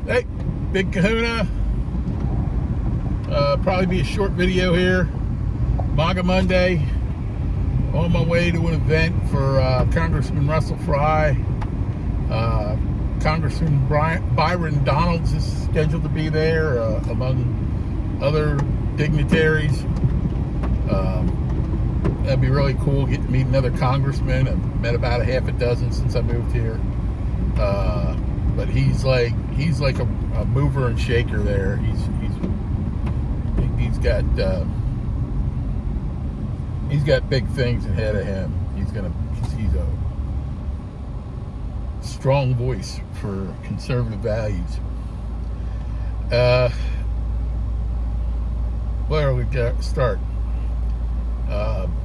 Hey, Big Kahuna. Probably be a short video here. MAGA Monday. On my way to an event for Congressman Russell Fry. Congressman Byron Donalds is scheduled to be there, among other dignitaries. That'd be really cool. Get to meet another congressman. I've met about a half a dozen since I moved here. But he's like a mover and shaker there. He's got big things ahead of him. He's a strong voice for conservative values. Where we got to start?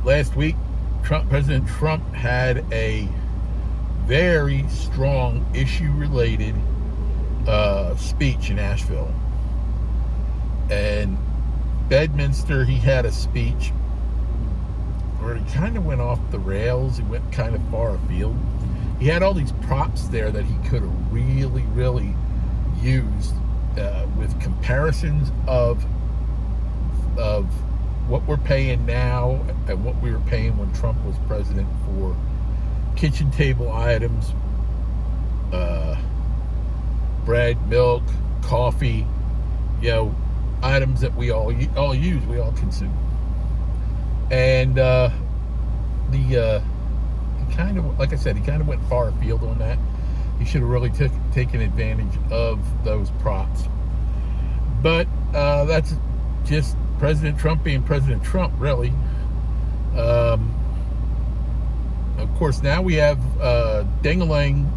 Last week, President Trump had a very strong issue-related speech in Asheville. And Bedminster, he had a speech where he kind of went off the rails. He went kind of far afield. He had all these props there that he could have really used with comparisons of what we're paying now and what we were paying when Trump was president for kitchen table items, bread, milk, coffee, items that we all use, we all consume. And he kind of, like I said, he kind of went far afield on that. He should have really taken advantage of those props. But that's just President Trump being President Trump, really. Of course, now we have Ding-a-ling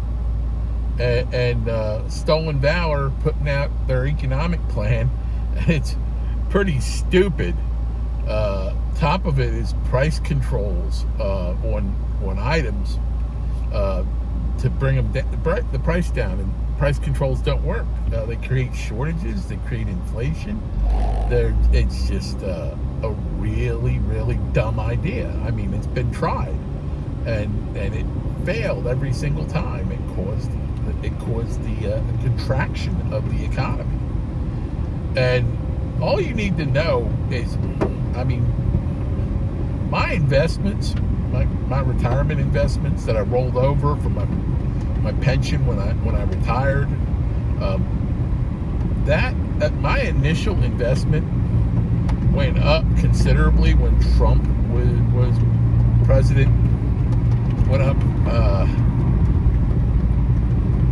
and Stolen Valor putting out their economic plan. It's pretty stupid. Top of it is price controls on items to bring the price down, and price controls don't work. They create shortages. They create inflation. It's just a really dumb idea. I mean, it's been tried, and it failed every single time. It caused the contraction of the economy. And all you need to know is, I mean, my investments, my retirement investments that I rolled over from my pension when I retired, that my initial investment went up considerably when Trump was president. Went up,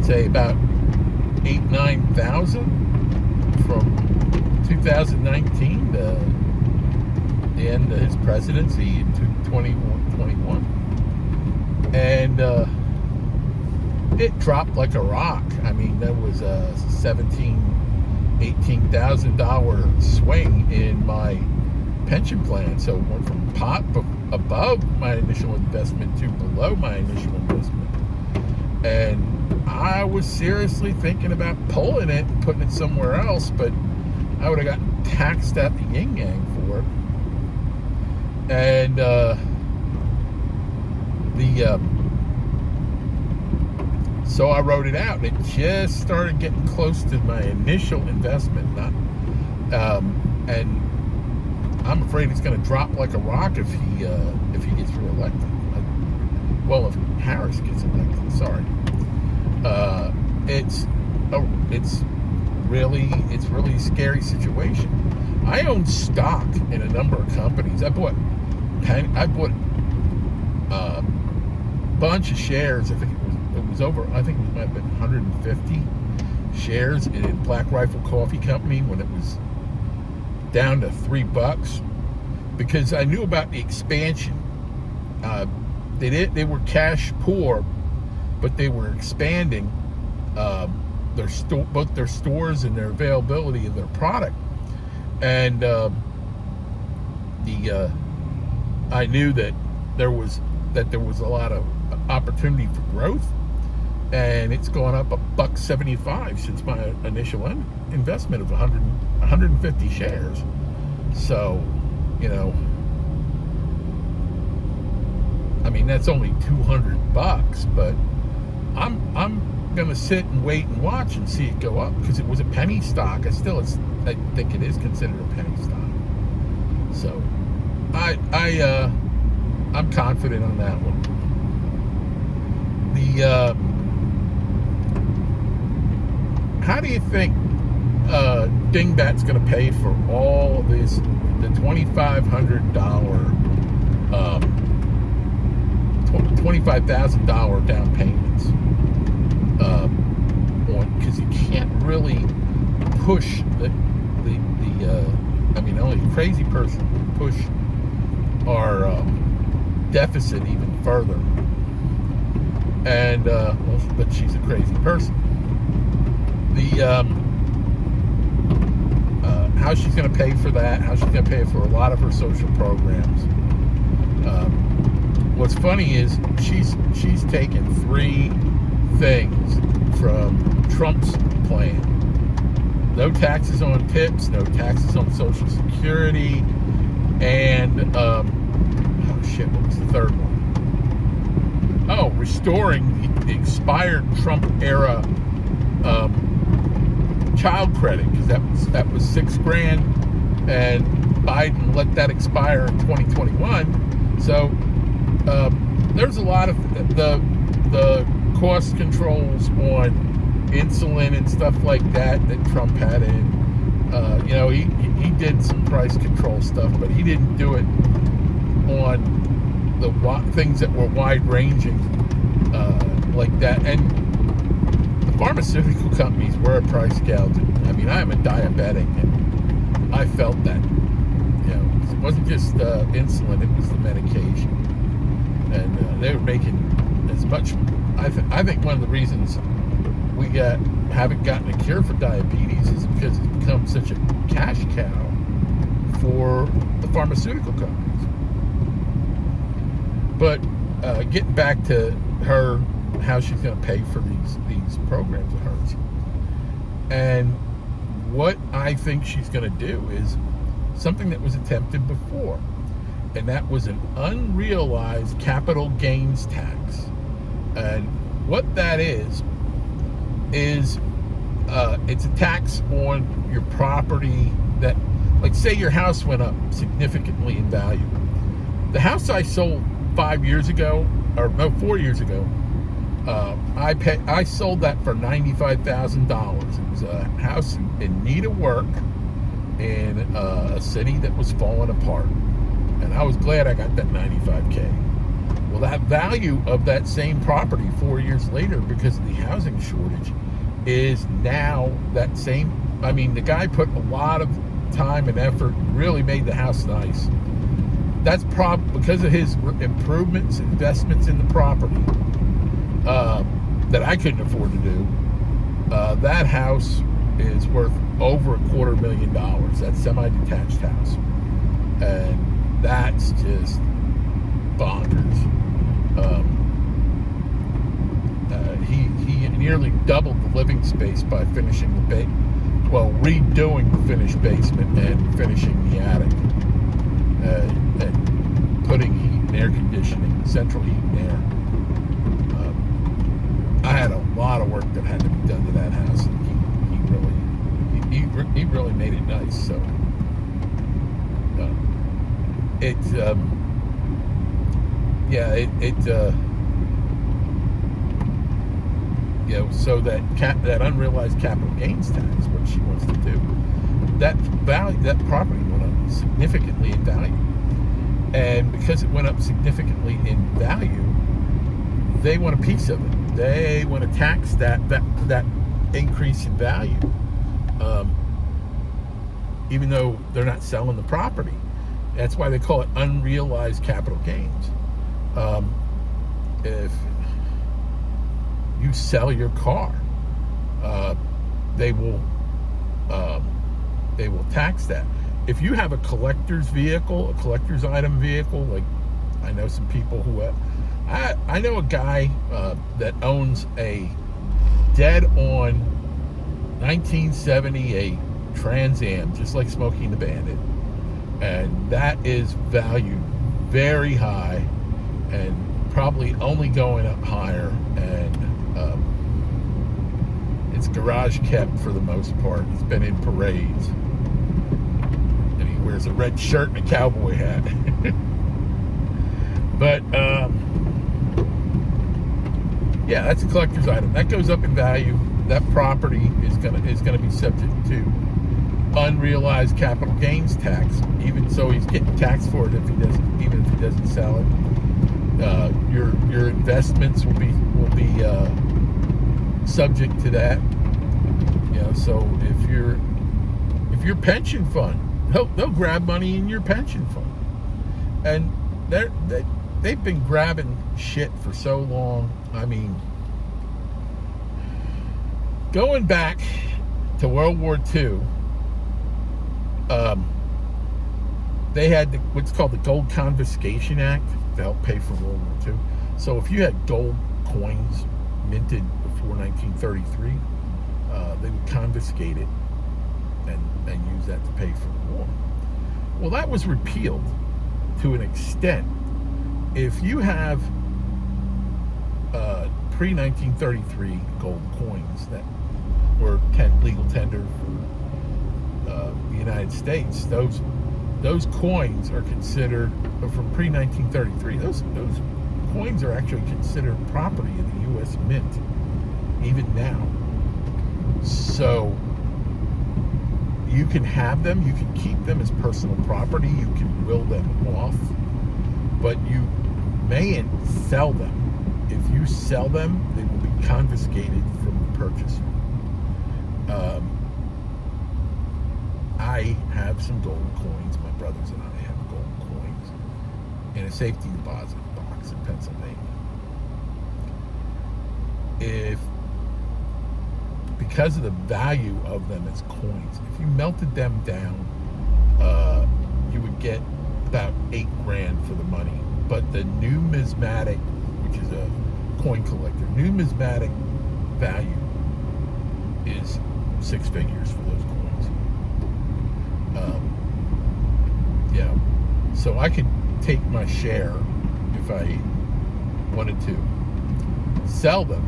say about 8,000-9,000 from 2019 to the end of his presidency in 2021, and it dropped like a rock. I mean, there was a $18,000 swing in my pension plan, so it went from above my initial investment to below my initial investment, and I was seriously thinking about pulling it and putting it somewhere else, but I would have gotten taxed at the yin yang for it. And so I wrote it out. It just started getting close to my initial investment, and I'm afraid it's going to drop like a rock if he gets reelected. Well, if Harris gets elected, sorry. It's really a scary situation. I own stock in a number of companies. I bought a bunch of shares. I think it was over. I think it might have been 150 shares in Black Rifle Coffee Company when it was down to $3, because I knew about the expansion. They were cash poor, but they were expanding both their stores and their availability of their product. And I knew that there was a lot of opportunity for growth, and it's gone up $1.75 since my initial investment of 150 shares. So, I mean, that's only $200, but I'm going to sit and wait and watch and see it go up because it was a penny stock. I think it is considered a penny stock. So I'm confident on that one. How do you think Dingbat's going to pay for all of this, the $25,000 down payments? Because you can't really push only a crazy person can push our deficit even further. And but she's a crazy person. How she's going to pay for that? How she's going to pay for a lot of her social programs? What's funny is she's taken 3 things from Trump's plan. No taxes on tips, no taxes on Social Security, and what was the third one? Oh, restoring the expired Trump era child credit, because that was $6,000, and Biden let that expire in 2021. So there's a lot of the cost controls on insulin and stuff like that Trump had in. He did some price control stuff, but he didn't do it on the things that were wide-ranging like that. And the pharmaceutical companies were price gouging. I mean, I'm a diabetic, and I felt that. It wasn't just insulin; it was the medication, and they were making as much. I think one of the reasons we haven't gotten a cure for diabetes is because it's become such a cash cow for the pharmaceutical companies. But getting back to her, how she's going to pay for these programs of hers, and what I think she's going to do is something that was attempted before, and that was an unrealized capital gains tax. And what that is it's a tax on your property that, like, say your house went up significantly in value. The house I sold 4 years ago, I sold that for $95,000. It was a house in need of work in a city that was falling apart, and I was glad I got that $95K. Well, that value of that same property 4 years later, because of the housing shortage, is now that same. I mean, the guy put a lot of time and effort, really made the house nice. That's because of his improvements, investments in the property that I couldn't afford to do. That house is worth over $250,000. That semi-detached house, and that's just bonkers. He nearly doubled the living space by finishing redoing the finished basement and finishing the attic, and putting heat and air conditioning, central heat and air. I had a lot of work that had to be done to that house, and he really made it nice. So so that unrealized capital gains tax, what she wants to do, that property went up significantly in value, and because it went up significantly in value, they want a piece of it. They want to tax that increase in value, even though they're not selling the property. That's why they call it unrealized capital gains. If you sell your car, they will tax that. If you have a collector's vehicle, a collector's item vehicle, like I know some people who have, I know a guy that owns a dead-on 1978 Trans Am, just like Smokey and the Bandit, and that is valued very high, and probably only going up higher. And it's garage kept for the most part. He's been in parades. And he wears a red shirt and a cowboy hat. But, yeah, that's a collector's item. That goes up in value. That property is gonna be subject to unrealized capital gains tax. Even so, he's getting taxed for it even if he doesn't sell it. Your investments will be subject to that. So if your pension fund, they'll grab money in your pension fund, and they've been grabbing shit for so long. I mean, going back to World War II, they had what's called the Gold Confiscation Act to help pay for World War II. So if you had gold coins minted before 1933, they would confiscate it and use that to pay for the war. Well, that was repealed to an extent. If you have pre-1933 gold coins that were legal tender for the United States, those coins are considered, from pre-1933, those coins are actually considered property of the U.S. Mint, even now. So you can have them, you can keep them as personal property, you can will them off, but you mayn't sell them. If you sell them, they will be confiscated from the purchaser. I have some gold coins. My brothers and I have gold coins in a safety deposit box in Pennsylvania. Because of the value of them as coins, if you melted them down, you would get about $8,000 for the money. But the numismatic, which is a coin collector, numismatic value is six figures for those coins. So I could take my share if I wanted to sell them,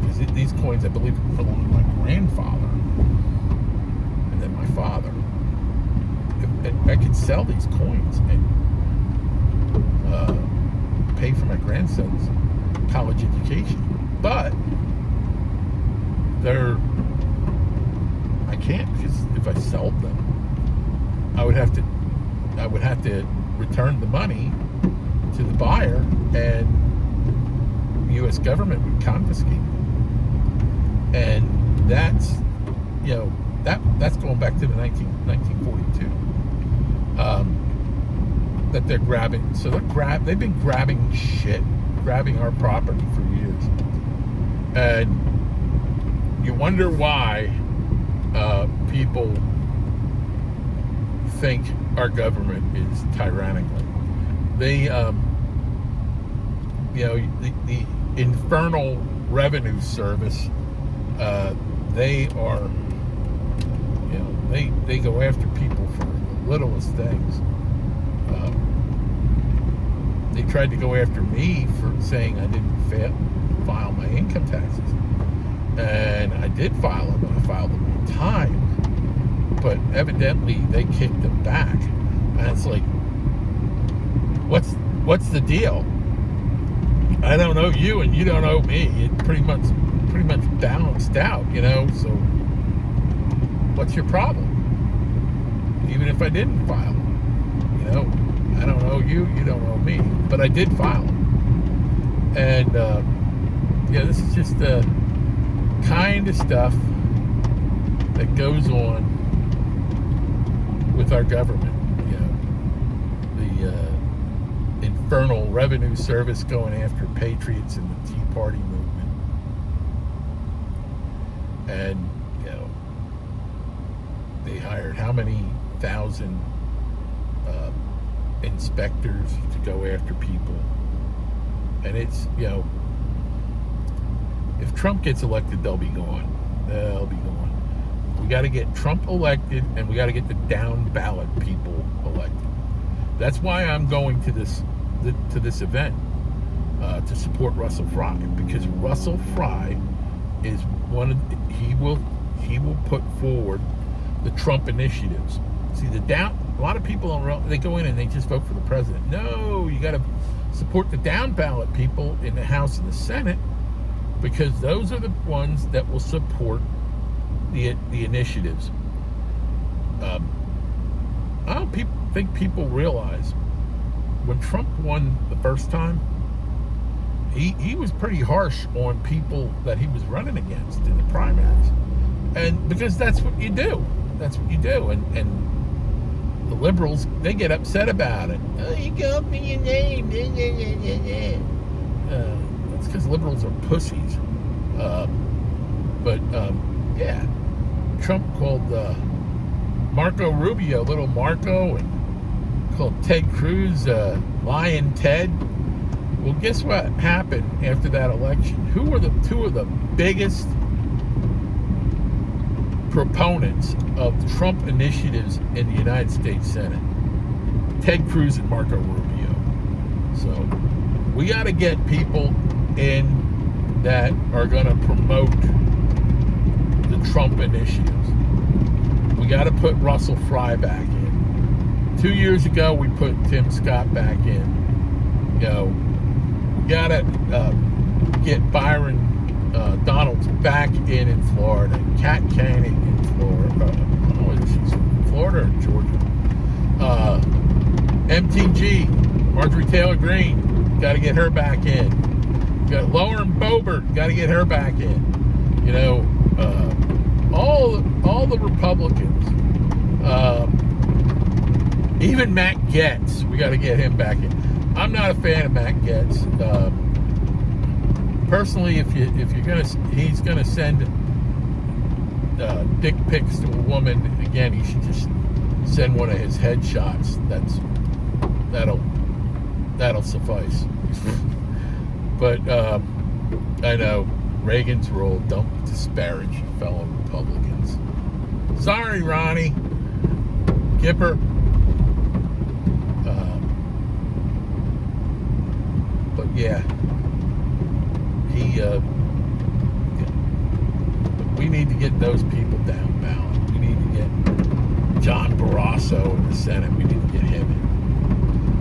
because these coins, I believe, belong to my grandfather and then my father. I could sell these coins and pay for my grandson's college education, but I can't, because if I sold them, I would have to return the money to the buyer, and the U.S. government would confiscate it. And that's going back to the 1942. That they're grabbing. So they've been grabbing shit, grabbing our property for years, and you wonder why people think our government is tyrannical. They, the Infernal Revenue Service, they are, they go after people for the littlest things. They tried to go after me for saying I didn't file my income taxes, and I did file them, and I filed them on time. But evidently they kicked them back, and it's like, what's the deal? I don't owe you, and you don't owe me. It pretty much balanced out, So what's your problem? Even if I didn't file them, I don't owe you, you don't owe me, but I did file them. And this is just the kind of stuff that goes on with our government. The Infernal Revenue Service going after patriots in the Tea Party movement, and they hired how many thousand inspectors to go after people, and it's if Trump gets elected, they'll be gone. We got to get Trump elected, and we got to get the down ballot people elected. That's why I'm going to this event, to support Russell Fry, because Russell Fry is he will put forward the Trump initiatives. See, a lot of people they go in and they just vote for the president. No, you got to support the down ballot people in the House and the Senate, because those are the ones that will support the initiatives. I don't think people realize when Trump won the first time, he was pretty harsh on people that he was running against in the primaries, and because that's what you do. That's what you do, and the liberals, they get upset about it. Oh, you called me your name. That's because liberals are pussies. Yeah, Trump called Marco Rubio Little Marco, and called Ted Cruz Lion Ted. Well, guess what happened after that election? Who were the two of the biggest proponents of Trump initiatives in the United States Senate? Ted Cruz and Marco Rubio. So we got to get people in that are going to promote the Trump initiatives. We got to put Russell Fry back in. 2 years ago, we put Tim Scott back in. We got to get Byron Donalds back in Florida. Kat Koenig in Florida. I don't know whether she's from Florida or Georgia. MTG, Marjorie Taylor Greene, got to get her back in. Got Lauren Boebert, got to get her back in. All the Republicans, even Matt Gaetz, we got to get him back in. I'm not a fan of Matt Gaetz. Personally, he's gonna send dick pics to a woman again, he should just send one of his headshots. That'll suffice. But I know Reagan's rule: don't disparage fellow Republicans. Sorry, Ronnie Kipper. But yeah, we need to get those people down ballot. We need to get John Barrasso in the Senate. We need to get him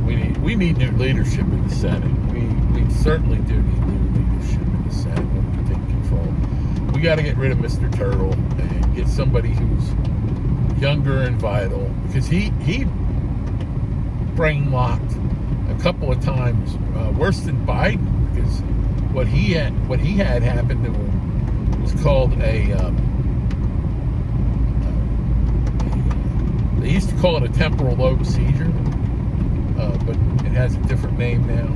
in. We need new leadership in the Senate. We certainly do need new leadership in the Senate when we take control. We got to get rid of Mr. Turtle and get somebody who's younger and vital, because he brain locked a couple of times, worse than Biden, because what he had happen to him was called they used to call it a temporal lobe seizure, but it has a different name now,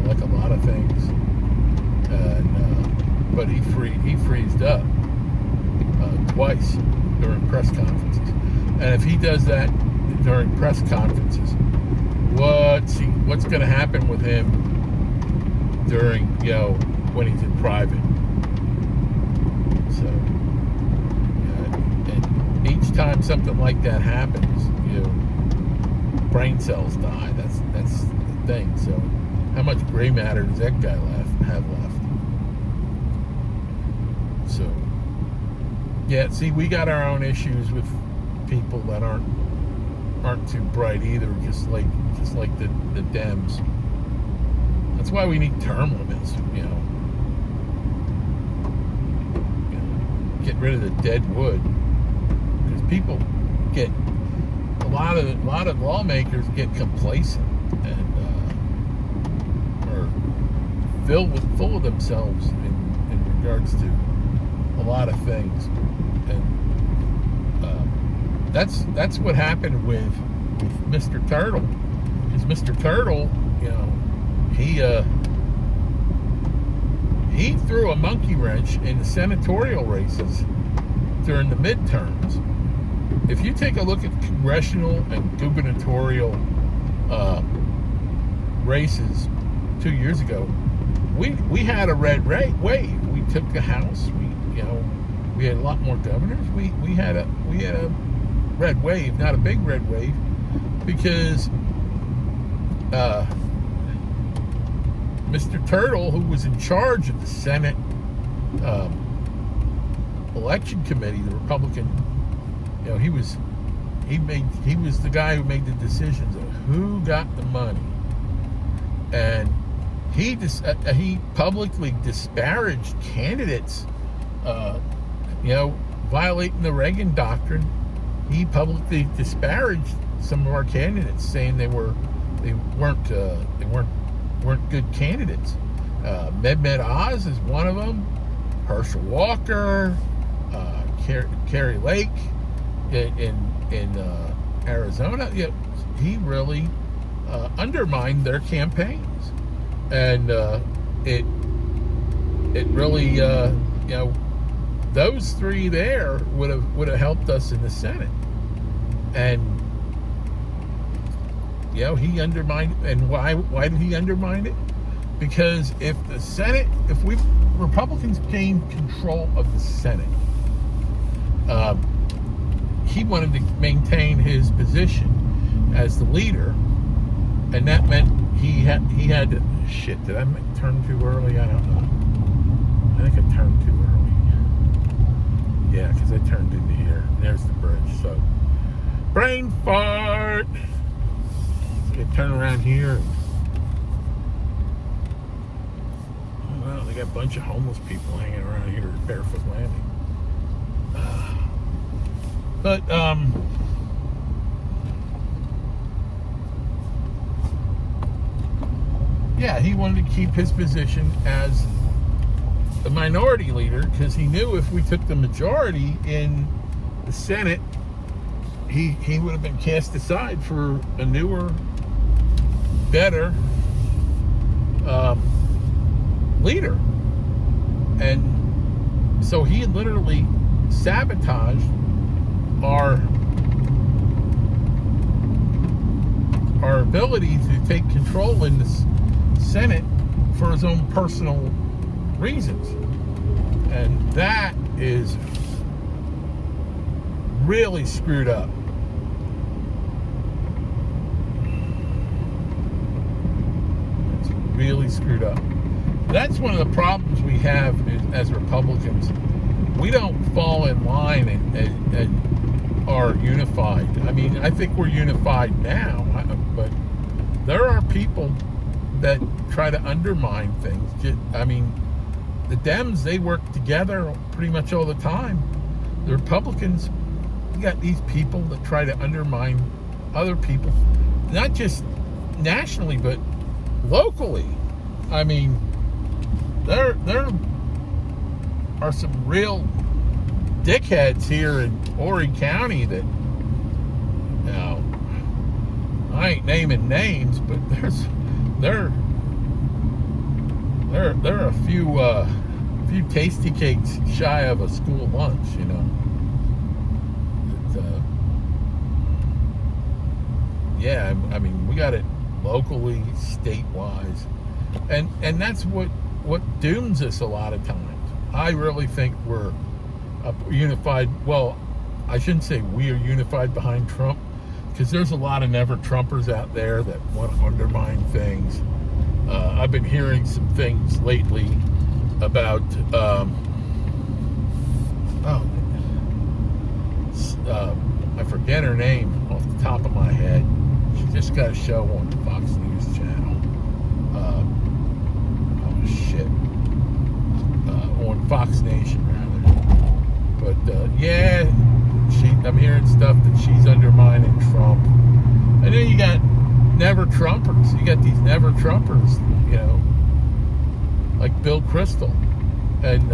like a lot of things. But he freezed up twice during press conferences, and if he does that during press conferences, what's going to happen with him during when he's in private? So, and each time something like that happens, brain cells die. That's the thing. So, how much gray matter does that guy have left? So, yeah. See, we got our own issues with people that aren't too bright either. Just like the Dems. That's why we need term limits. Get rid of the dead wood, because people get a lot of lawmakers get complacent and are full of themselves in regards to a lot of things, and that's what happened with Mr. Turtle. Because Mr. Turtle, he threw a monkey wrench in the senatorial races during the midterms. If you take a look at congressional and gubernatorial races 2 years ago, we had a red wave. We took the House. We had a lot more governors. We had a red wave, not a big red wave, because Mr. Turtle, who was in charge of the Senate election committee, the Republican, he was the guy who made the decisions of who got the money, and he publicly disparaged candidates, violating the Reagan doctrine. He publicly disparaged some of our candidates, saying they weren't good candidates. Mehmet Oz is one of them. Herschel Walker, Kerry Lake in Arizona. He really undermined their campaigns, and it really those three there would have helped us in the Senate, and he undermined. And why did he undermine it? Because if Republicans gain control of the Senate, he wanted to maintain his position as the leader, and that meant he had to. Shit, did I turn too early? I don't know. I think I turned too early. Yeah, because I turned into here. There's the bridge. So, brain fart. So I turn around here. Well, they got a bunch of homeless people hanging around here at Barefoot Landing. But yeah, he wanted to keep his position as the minority leader, because he knew if we took the majority in the Senate, he would have been cast aside for a newer, better leader. And so he literally sabotaged our ability to take control in the Senate for his own personal reasons. And that is really screwed up. It's really screwed up. That's one of the problems we have as Republicans. We don't fall in line and are unified. I mean, I think we're unified now, but there are people that try to undermine things. I mean, the Dems, they work together pretty much all the time. The Republicans, you got these people that try to undermine other people, not just nationally, but locally. I mean, there are some real dickheads here in Horry County that, I ain't naming names, but there are a few tasty cakes shy of a school lunch, yeah, I mean, we got it locally, state-wise, and that's what dooms us a lot of times. I really think we're unified. Well, I shouldn't say we are unified behind Trump, because there's a lot of never-Trumpers out there that want to undermine things. I've been hearing some things lately about I forget her name off the top of my head. She just got a show on the Fox News channel. On Fox Nation, rather. But yeah, I'm hearing stuff that she's undermining Trump. And then you got never-Trumpers. You got these never-Trumpers, like Bill Kristol. And,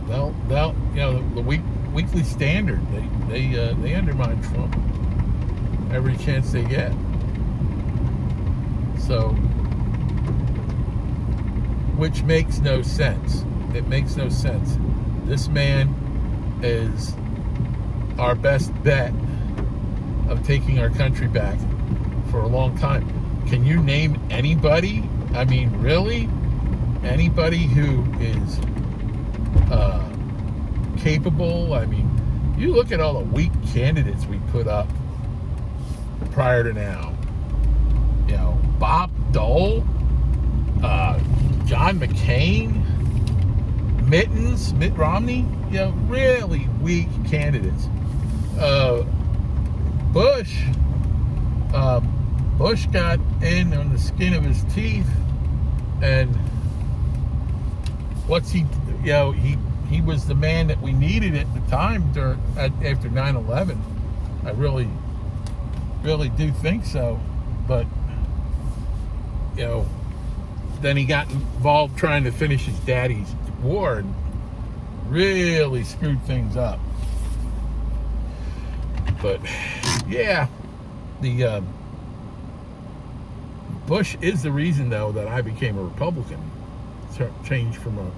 they'll the Weekly Standard, they undermine Trump every chance they get. So, which makes no sense. It makes no sense. This man is our best bet of taking our country back for a long time. Can you name anybody? I mean, really? Anybody who is capable? I mean, you look at all the weak candidates we put up prior to now. Bob Dole, John McCain, Mitt Romney, really weak candidates. Bush, Bush got in on the skin of his teeth, and he was the man that we needed at the time after 9/11. I really do think so, but then he got involved trying to finish his daddy's war and really screwed things up. But yeah, the Bush is the reason, though, that I became a Republican. Changed from a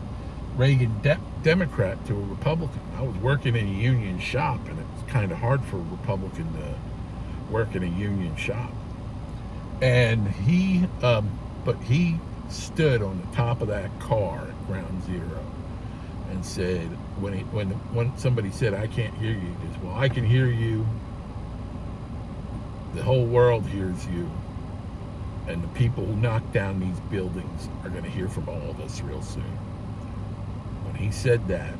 Reagan Democrat to a Republican. I was working in a union shop, and it's kind of hard for a Republican to work in a union shop. And he stood on the top of that car at Ground Zero and said, when somebody said, "I can't hear you," he goes, "Well, I can hear you. The whole world hears you. And the people who knock down these buildings are going to hear from all of us real soon." When he said that,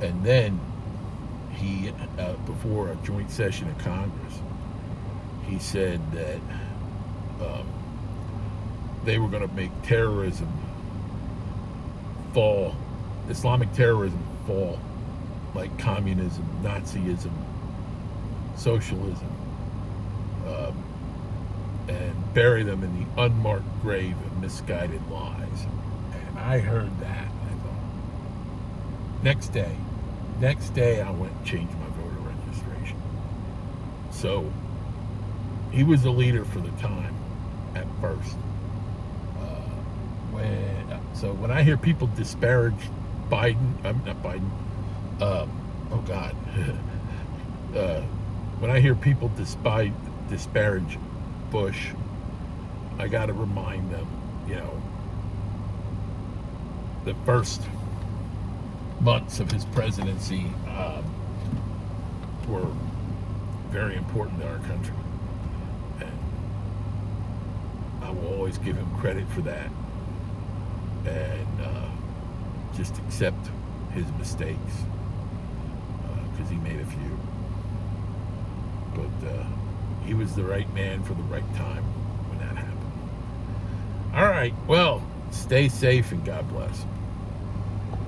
and then he, before a joint session of Congress, he said that they were going to make terrorism fall, Islamic terrorism fall, like communism, Nazism, socialism, and bury them in the unmarked grave of misguided lies. And I heard that, and I thought, next day I went and changed my voter registration. So he was the leader for the time at first. When I hear people disparage Biden, not Biden, oh God, when I hear people disparage Bush, I got to remind them, the first months of his presidency were very important to our country, and I will always give him credit for that, and just accept his mistakes, because he made a few, but he was the right man for the right time when that happened. All right, well, stay safe and God bless.